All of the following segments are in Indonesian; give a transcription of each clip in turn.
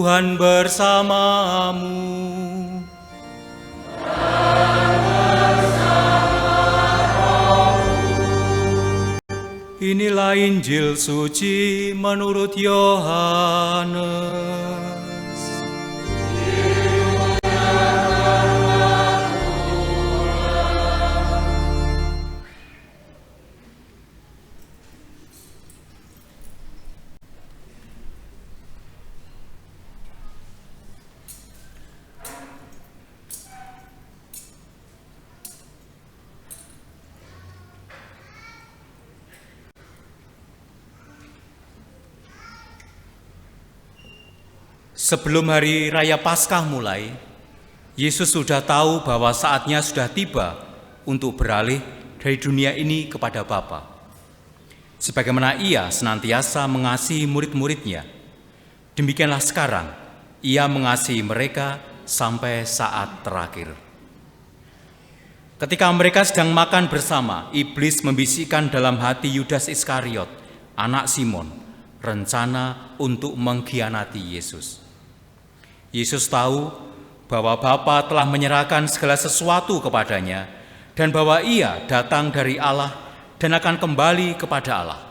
Tuhan bersamamu. Inilah Injil suci menurut Yohanes. Sebelum hari raya Paskah mulai, Yesus sudah tahu bahwa saatnya sudah tiba untuk beralih dari dunia ini kepada Bapa. Sebagaimana Ia senantiasa mengasihi murid-muridnya, demikianlah sekarang Ia mengasihi mereka sampai saat terakhir. Ketika mereka sedang makan bersama, iblis membisikkan dalam hati Yudas Iskariot, anak Simon, rencana untuk mengkhianati Yesus. Yesus tahu bahwa Bapa telah menyerahkan segala sesuatu kepadanya dan bahwa Ia datang dari Allah dan akan kembali kepada Allah.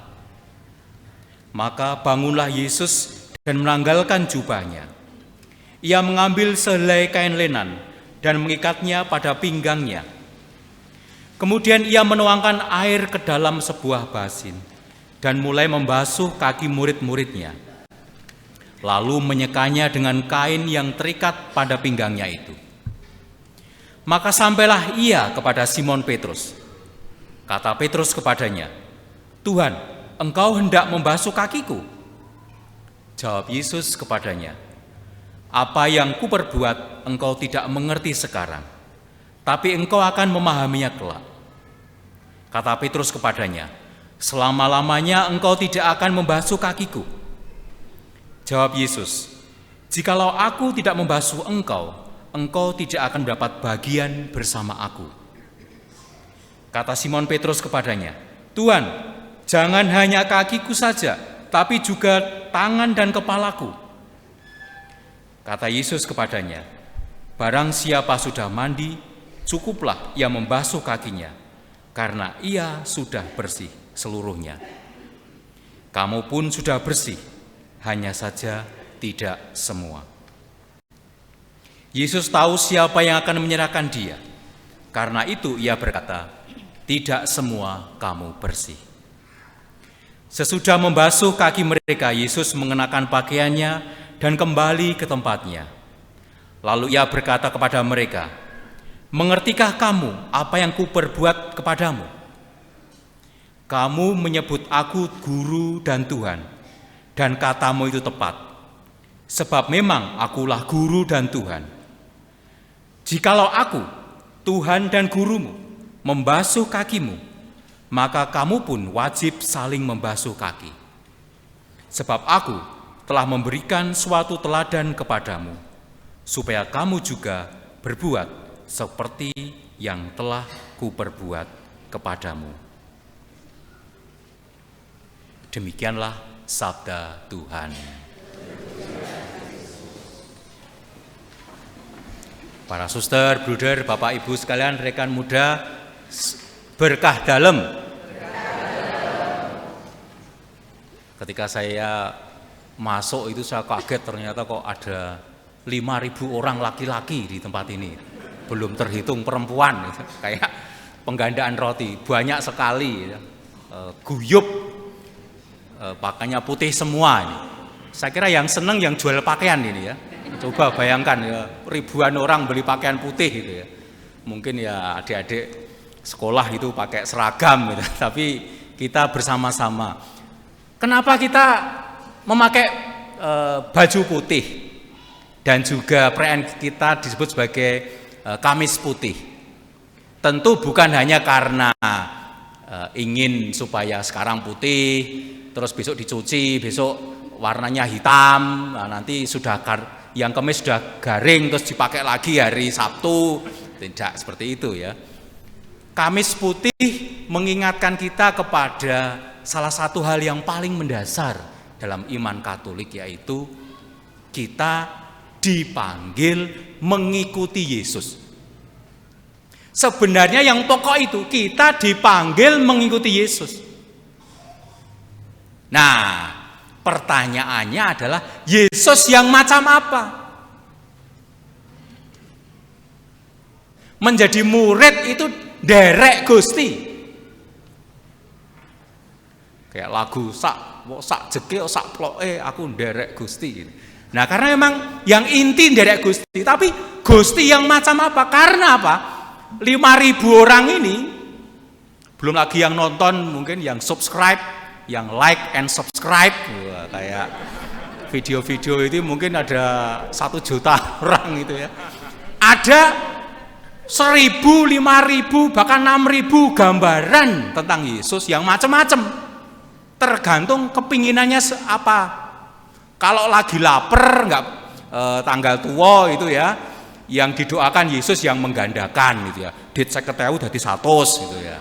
Maka bangunlah Yesus dan menanggalkan jubahnya. Ia mengambil sehelai kain lenan dan mengikatnya pada pinggangnya. Kemudian Ia menuangkan air ke dalam sebuah basin dan mulai membasuh kaki murid-muridnya. Lalu menyekanya dengan kain yang terikat pada pinggangnya itu. Maka sampailah Ia kepada Simon Petrus. Kata Petrus kepadanya, "Tuhan, Engkau hendak membasuh kakiku?" Jawab Yesus kepadanya, "Apa yang kuperbuat engkau tidak mengerti sekarang, tapi engkau akan memahaminya kelak." Kata Petrus kepadanya, "Selama-lamanya engkau tidak akan membasuh kakiku." Jawab Yesus, "Jikalau aku tidak membasuh engkau, engkau tidak akan mendapat bagian bersama aku." Kata Simon Petrus kepadanya, "Tuhan, jangan hanya kakiku saja, tapi juga tangan dan kepalaku." Kata Yesus kepadanya, "Barang siapa sudah mandi, cukuplah ia membasuh kakinya, karena ia sudah bersih seluruhnya. Kamu pun sudah bersih, hanya saja tidak semua." Yesus tahu siapa yang akan menyerahkan Dia. Karena itu Ia berkata, "Tidak semua kamu bersih." Sesudah membasuh kaki mereka, Yesus mengenakan pakaiannya dan kembali ke tempatnya. Lalu Ia berkata kepada mereka, "Mengertikah kamu apa yang kuperbuat kepadamu? Kamu menyebut aku guru dan Tuhan, dan katamu itu tepat, sebab memang akulah guru dan Tuhan. Jikalau aku, Tuhan dan gurumu, membasuh kakimu, maka kamu pun wajib saling membasuh kaki. Sebab aku telah memberikan suatu teladan kepadamu, supaya kamu juga berbuat seperti yang telah kuperbuat kepadamu." Demikianlah sabda Tuhan. Para suster, bruder, Bapak Ibu sekalian, rekan muda, berkah dalem. Ketika saya masuk itu saya kaget, ternyata kok ada 5.000 orang laki-laki di tempat ini. Belum terhitung perempuan, kayak penggandaan roti, banyak sekali. Guyup, pakaiannya putih semua ini. Saya kira yang seneng yang jual pakaian ini ya. Coba bayangkan ya, ribuan orang beli pakaian putih gitu ya. Mungkin ya adik-adik sekolah itu pakai seragam gitu. Tapi kita bersama-sama. Kenapa kita memakai baju putih dan juga perayaan kita disebut sebagai kamis putih? Tentu bukan hanya karena ingin supaya sekarang putih, terus besok dicuci, besok warnanya hitam, nah nanti sudah yang kemis sudah garing terus dipakai lagi hari Sabtu. Tidak seperti itu ya. Kamis putih mengingatkan kita kepada salah satu hal yang paling mendasar dalam iman Katolik, yaitu kita dipanggil mengikuti Yesus. Sebenarnya yang pokok itu, kita dipanggil mengikuti Yesus. Nah, pertanyaannya adalah Yesus yang macam apa? Menjadi murid itu derek Gusti. Kayak lagu sak jeke sak ploke aku derek Gusti. Nah, karena memang yang inti derek Gusti, tapi Gusti yang macam apa? Karena apa? 5.000 orang ini, belum lagi yang nonton, mungkin yang subscribe, yang like and subscribe. Wah, kayak video-video itu mungkin ada 1 juta orang gitu ya. Ada 1.000, 5.000, bahkan 6.000 gambaran tentang Yesus yang macam-macam. Tergantung kepinginannya apa. Kalau lagi lapar, tanggal tua itu ya, yang didoakan Yesus yang menggandakan gitu ya. Dit 50.000 dadi 100 gitu ya.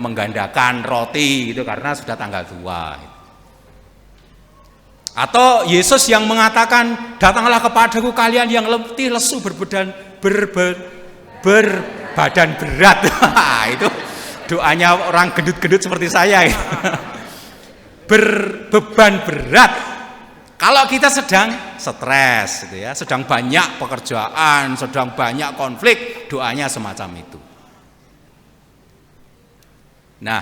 Menggandakan roti gitu karena sudah tanggal tua. Atau Yesus yang mengatakan, datanglah kepadaku kalian yang letih lesu berbadan berat. Itu doanya orang gendut-gendut seperti saya. Berbeban berat. Kalau kita sedang stres gitu ya, sedang banyak pekerjaan, sedang banyak konflik, doanya semacam itu. Nah,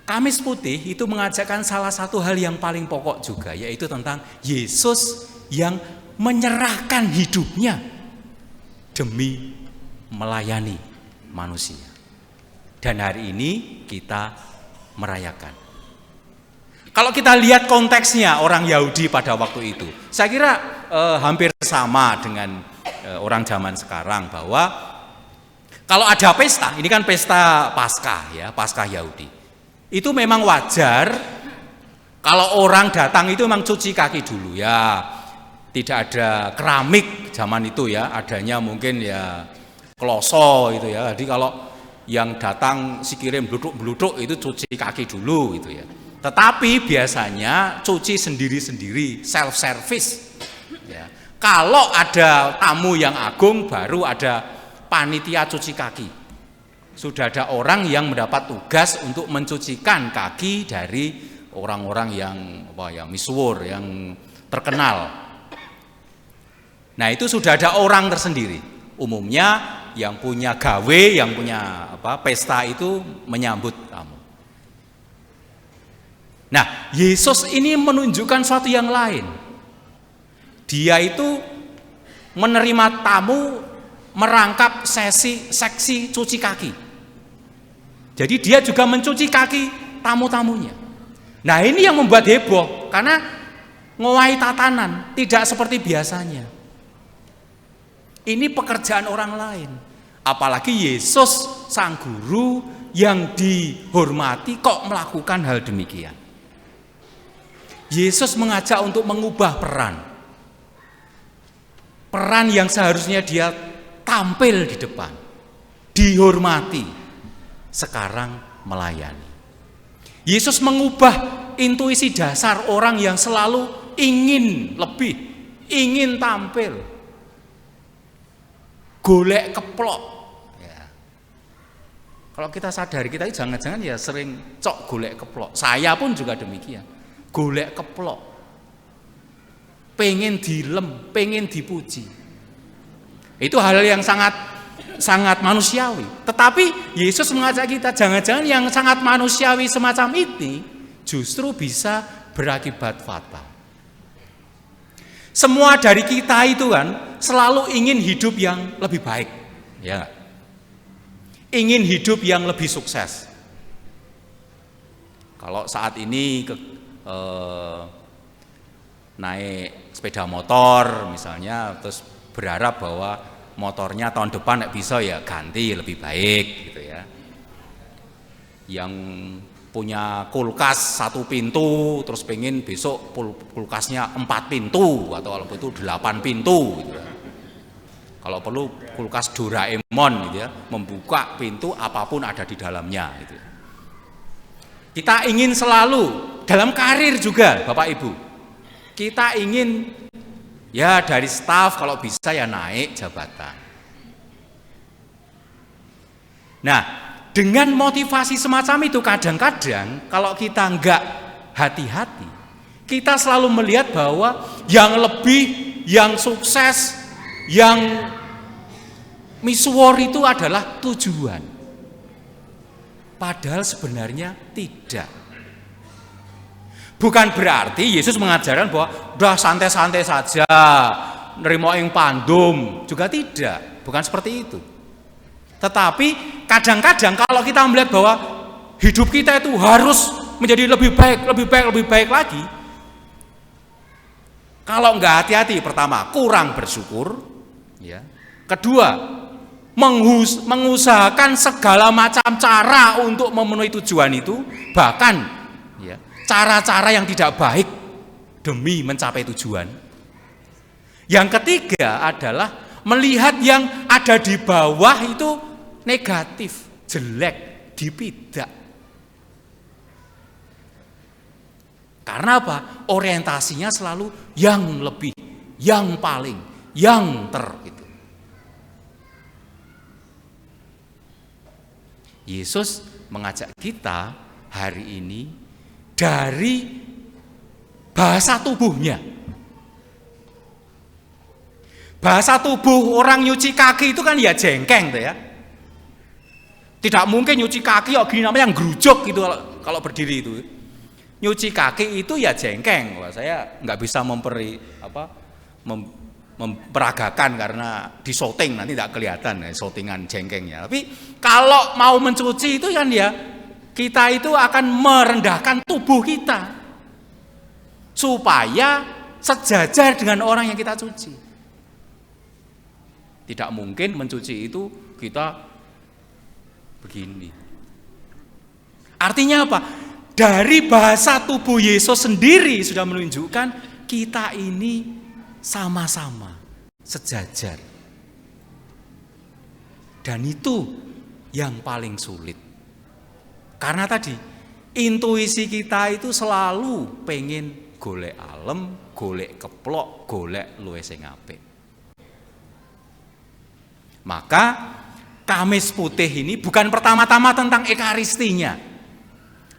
Kamis Putih itu mengajarkan salah satu hal yang paling pokok juga, yaitu tentang Yesus yang menyerahkan hidupnya demi melayani manusia. Dan hari ini kita merayakan. Kalau kita lihat konteksnya orang Yahudi pada waktu itu, saya kira hampir sama dengan orang zaman sekarang, bahwa kalau ada pesta, ini kan pesta Paskah ya, Paskah Yahudi. Itu memang wajar kalau orang datang itu memang cuci kaki dulu ya. Tidak ada keramik zaman itu ya, adanya mungkin ya kloso itu ya. Jadi kalau yang datang si kirim bluduk-bluduk itu cuci kaki dulu gitu ya. Tetapi biasanya cuci sendiri-sendiri, self service ya. Kalau ada tamu yang agung, baru ada panitia cuci kaki. Sudah ada orang yang mendapat tugas untuk mencucikan kaki dari orang-orang yang misuwur, yang terkenal. Nah, itu sudah ada orang tersendiri. Umumnya yang punya gawe, yang punya pesta itu menyambut tamu. Nah, Yesus ini menunjukkan sesuatu yang lain. Dia itu menerima tamu, merangkap seksi cuci kaki. Jadi dia juga mencuci kaki tamu-tamunya. Nah, ini yang membuat heboh, karena ngowahi tatanan, tidak seperti biasanya. Ini pekerjaan orang lain. Apalagi Yesus, sang guru yang dihormati, kok melakukan hal demikian. Yesus mengajak untuk mengubah peran. Peran yang seharusnya dia tampil di depan, dihormati, sekarang melayani. Yesus mengubah intuisi dasar orang yang selalu ingin lebih, ingin tampil, golek keplok ya. Kalau kita sadari, kita jangan-jangan ya sering golek keplok. Saya pun juga demikian. Golek keplok, pengen dilem, pengen dipuji. Itu hal yang sangat manusiawi. Tetapi Yesus mengajak kita, jangan-jangan yang sangat manusiawi semacam ini justru bisa berakibat fatal. Semua dari kita itu kan selalu ingin hidup yang lebih baik, ya. Ingin hidup yang lebih sukses. Kalau saat ini naik sepeda motor misalnya, terus berharap bahwa motornya tahun depan bisa ya ganti lebih baik gitu ya. Yang punya kulkas 1 pintu terus pengen besok kulkasnya 4 pintu, atau kalau itu 8 pintu gitu ya. Kalau perlu kulkas Doraemon gitu ya, membuka pintu apapun ada di dalamnya gitu. Kita ingin selalu dalam karir juga, Bapak Ibu, kita ingin Ya dari staf kalau bisa ya naik jabatan. Nah, dengan motivasi semacam itu kadang-kadang kalau kita enggak hati-hati, kita selalu melihat bahwa yang lebih, yang sukses, yang misuwur itu adalah tujuan. Padahal sebenarnya tidak. Bukan berarti Yesus mengajarkan bahwa udah santai-santai saja, nerimo ing pandum, juga tidak. Bukan seperti itu. Tetapi kadang-kadang kalau kita melihat bahwa hidup kita itu harus menjadi lebih baik lagi. Kalau enggak hati-hati, pertama kurang bersyukur, ya. Kedua, mengusahakan segala macam cara untuk memenuhi tujuan itu, bahkan ya, cara-cara yang tidak baik demi mencapai tujuan. Yang ketiga adalah melihat yang ada di bawah itu negatif, jelek, dipidak. Karena apa? Orientasinya selalu yang lebih, yang paling, yang gitu. Yesus mengajak kita hari ini dari bahasa tubuhnya. Bahasa tubuh orang nyuci kaki itu kan ya jengkeng tuh ya. Tidak mungkin nyuci kaki gini namanya yang gerujuk gitu kalau berdiri itu. Nyuci kaki itu ya jengkeng. Wah, saya nggak bisa memperagakan karena di shooting nanti tidak kelihatan ya, shootingan jengkengnya. Tapi kalau mau mencuci itu kan ya kita itu akan merendahkan tubuh kita supaya sejajar dengan orang yang kita cuci. Tidak mungkin mencuci itu kita begini. Artinya apa? Dari bahasa tubuh Yesus sendiri sudah menunjukkan kita ini sama-sama sejajar. Dan itu yang paling sulit. Karena tadi intuisi kita itu selalu pengen golek alem, golek keplok, golek luwih sing apik. Maka Kamis Putih ini bukan pertama-tama tentang ekaristinya.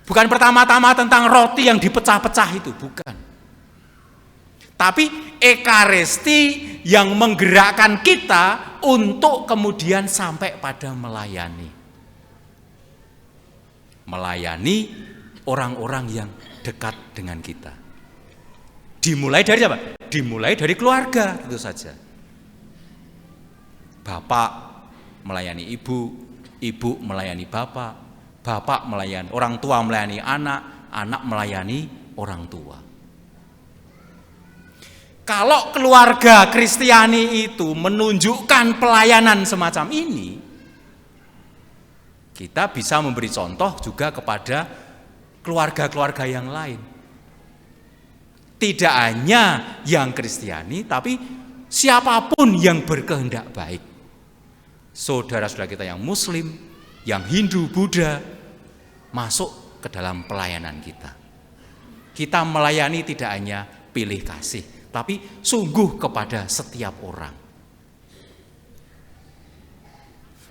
Bukan pertama-tama tentang roti yang dipecah-pecah itu, bukan. Tapi ekaristi yang menggerakkan kita untuk kemudian sampai pada melayani. Melayani orang-orang yang dekat dengan kita. Dimulai dari apa? Dimulai dari keluarga, tentu saja. Bapak melayani ibu, ibu melayani bapak, bapak melayani orang tua, melayani anak, anak melayani orang tua. Kalau keluarga Kristiani itu menunjukkan pelayanan semacam ini, kita bisa memberi contoh juga kepada keluarga-keluarga yang lain. Tidak hanya yang Kristiani, tapi siapapun yang berkehendak baik. Saudara-saudara kita yang Muslim, yang Hindu, Buddha, masuk ke dalam pelayanan kita. Kita melayani tidak hanya pilih kasih, tapi sungguh kepada setiap orang.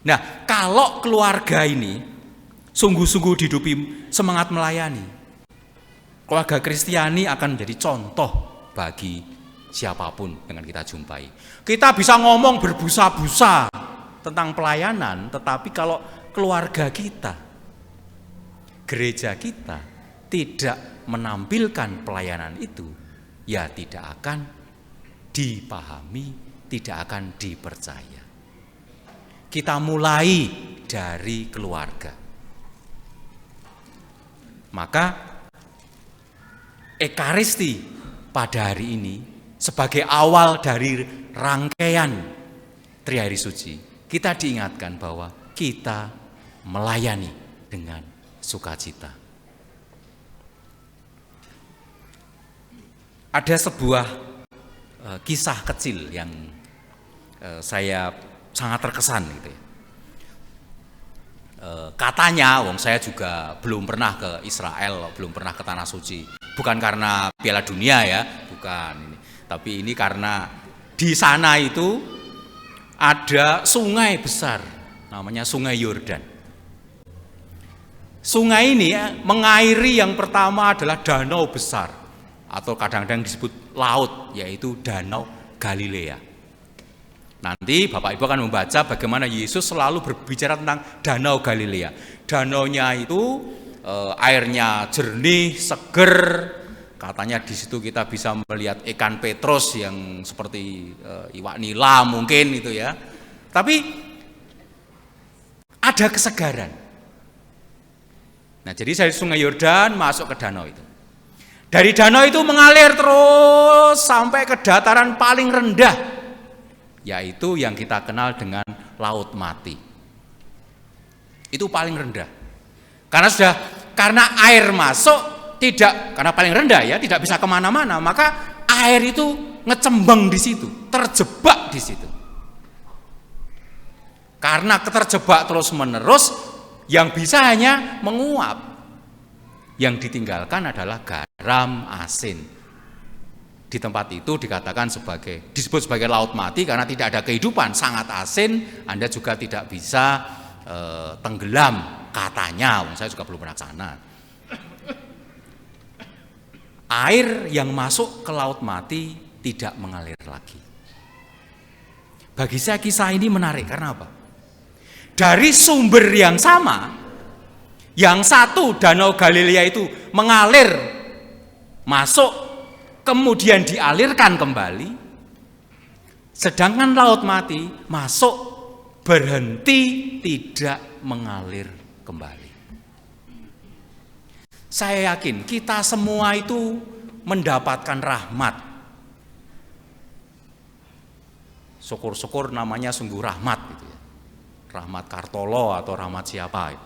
Nah, kalau keluarga ini sungguh-sungguh dihidupi semangat melayani, keluarga Kristiani akan menjadi contoh bagi siapapun yang kita jumpai. Kita bisa ngomong berbusa-busa tentang pelayanan, tetapi kalau keluarga kita, gereja kita tidak menampilkan pelayanan itu, ya tidak akan dipahami, tidak akan dipercaya. Kita mulai dari keluarga. Maka ekaristi pada hari ini sebagai awal dari rangkaian Trihari Suci, kita diingatkan bahwa kita melayani dengan sukacita. Ada sebuah kisah kecil yang saya sangat terkesan gitu ya. Katanya, saya juga belum pernah ke Israel, belum pernah ke Tanah Suci. Bukan karena Piala Dunia ya, bukan ini. Tapi ini karena di sana itu ada sungai besar, namanya Sungai Yordan. Sungai ini mengairi yang pertama adalah danau besar, atau kadang-kadang disebut laut, yaitu Danau Galilea. Nanti Bapak Ibu akan membaca bagaimana Yesus selalu berbicara tentang Danau Galilea. Danaunya itu airnya jernih, seger. Katanya di situ kita bisa melihat ikan petrus yang seperti iwak nila mungkin itu ya. Tapi ada kesegaran. Nah, jadi dari Sungai Yordan masuk ke danau itu. Dari danau itu mengalir terus sampai ke dataran paling rendah, yaitu yang kita kenal dengan Laut Mati. Itu paling rendah. Karena air masuk tidak, karena paling rendah ya, tidak bisa kemana-mana, maka air itu ngecembang di situ, terjebak di situ. Karena terjebak terus-menerus, yang bisa hanya menguap. Yang ditinggalkan adalah garam asin. Di tempat itu disebut sebagai Laut Mati karena tidak ada kehidupan, sangat asin. Anda juga tidak bisa tenggelam katanya. Saya juga belum pernah ke sana. Air yang masuk ke Laut Mati tidak mengalir lagi. Bagi saya kisah ini menarik karena apa? Dari sumber yang sama, yang satu Danau Galilea itu mengalir masuk, kemudian dialirkan kembali, sedangkan Laut Mati masuk, berhenti, tidak mengalir kembali. Saya yakin kita semua itu mendapatkan rahmat. Syukur-syukur namanya sungguh rahmat gitu ya. Rahmat Kartolo atau rahmat siapa.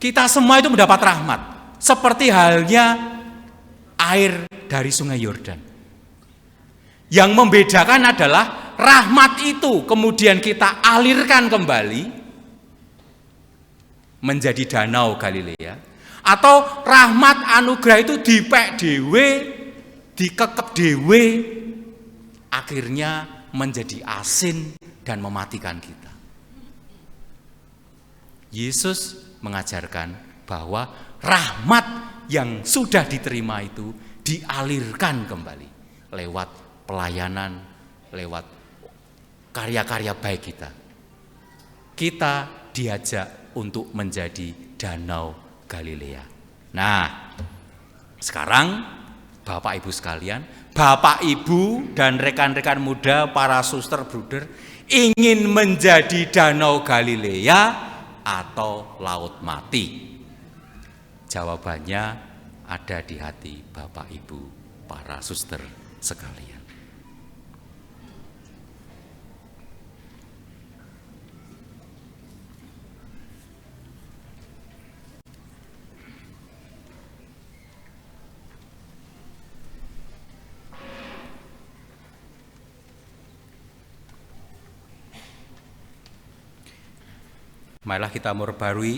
Kita semua itu mendapat rahmat. Seperti halnya air dari Sungai Yordan. Yang membedakan adalah rahmat itu kemudian kita alirkan kembali menjadi Danau Galilea, atau rahmat anugerah itu dipek dewe, dikekep dewe, akhirnya menjadi asin dan mematikan kita. Yesus mengajarkan bahwa rahmat yang sudah diterima itu dialirkan kembali lewat pelayanan, lewat karya-karya baik kita. Kita diajak untuk menjadi Danau Galilea. Nah, sekarang Bapak Ibu sekalian, Bapak Ibu dan rekan-rekan muda, para suster bruder, ingin menjadi Danau Galilea atau Laut Mati? Jawabannya ada di hati Bapak Ibu, para suster sekalian. Marilah kita memperbarui